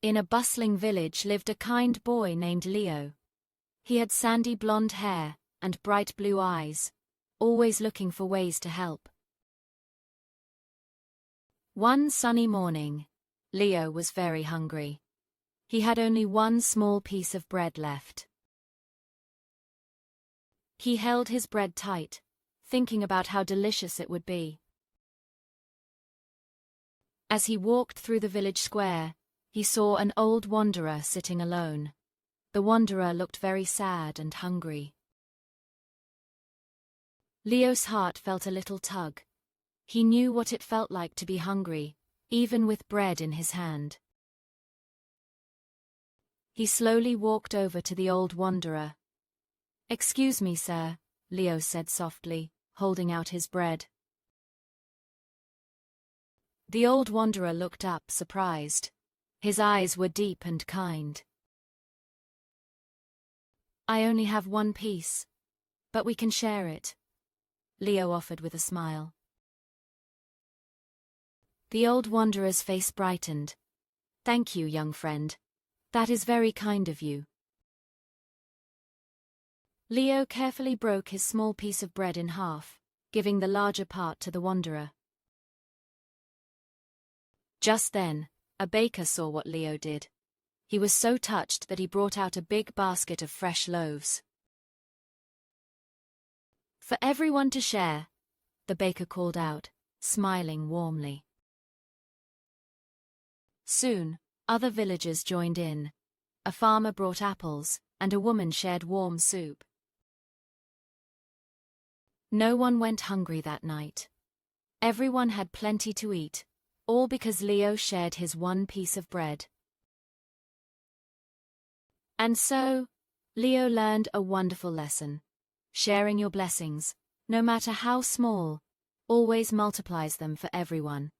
In a bustling village lived a kind boy named Leo. He had sandy blonde hair and bright blue eyes, always looking for ways to help. One sunny morning, Leo was very hungry. He had only one small piece of bread left. He held his bread tight, thinking about how delicious it would be. As he walked through the village square, he saw an old wanderer sitting alone. The wanderer looked very sad and hungry. Leo's heart felt a little tug. He knew what it felt like to be hungry, even with bread in his hand. He slowly walked over to the old wanderer. "Excuse me, sir," Leo said softly, holding out his bread. The old wanderer looked up, surprised. His eyes were deep and kind. "I only have one piece, but we can share it," Leo offered with a smile. The old wanderer's face brightened. "Thank you, young friend. That is very kind of you." Leo carefully broke his small piece of bread in half, giving the larger part to the wanderer. Just then, a baker saw what Leo did. He was so touched that he brought out a big basket of fresh loaves. "For everyone to share," the baker called out, smiling warmly. Soon, other villagers joined in. A farmer brought apples, and a woman shared warm soup. No one went hungry that night. Everyone had plenty to eat, all because Leo shared his one piece of bread. And so, Leo learned a wonderful lesson. Sharing your blessings, no matter how small, always multiplies them for everyone.